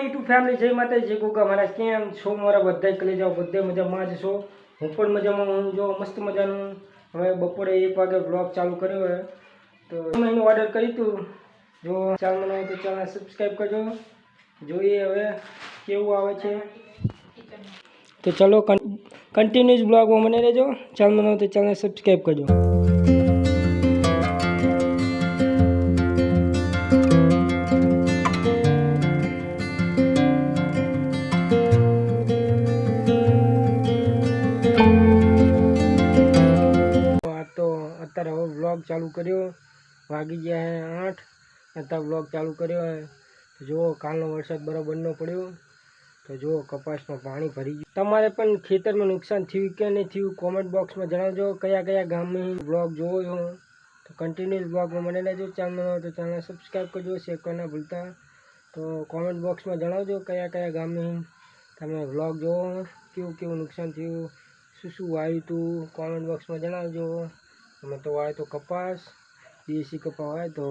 YouTube family જય માતા જય ગોગા મારા કેમ છો મારા બધા કલી જાઓ બધે મજામાં જ છો હું પણ મજામાં હું જો મસ્ત મજાનું હવે બપોરે 1 વાગે વ્લોગ ચાલુ કર્યો હોય તો મેં એનું ઓર્ડર કર્યું હતું જો ચેનલ બનાવો તો ચેનલ સબસ્ક્રાઈબ કરજો જોઈએ હવે કેવું આવે છે તો ચલો કન્ટિન્યુઅસ બ્લોગમાં મને રહેજો ચેનલ બનાવો તો ચેનલ સબસ્ક્રાઈબ કરજો અત્યારે હવે વ્લોગ ચાલુ કર્યો વાગી ગયા હે 8 અત્યારે વ્લોગ ચાલુ કર્યો હે જો કાલનો વરસાદ બરાબર ન પડ્યો તો જો કપાસમાં પાણી ભરી ગયું તમારે પણ ખેતરમાં નુકસાન થયું કે નહીં થયું કોમેન્ટ બોક્સમાં જણાવજો કયા કયા ગામની વ્લોગ જોવો છો તો કન્ટિન્યુઅસ વ્લોગમાં મને લેજો ચેનલ તો ચેનલ સબસ્ક્રાઈબ કરજો શેર કરવાના ભૂલતા તો કોમેન્ટ બોક્સમાં જણાવજો કયા કયા ગામની તમે વ્લોગ જોવો કેવું કેવું નુકસાન થયું શું વાવ્યું હતું કોમેન્ટ બોક્સમાં જણાવજો અમે તો વાય તો કપાસ દેશી કપા વાય તો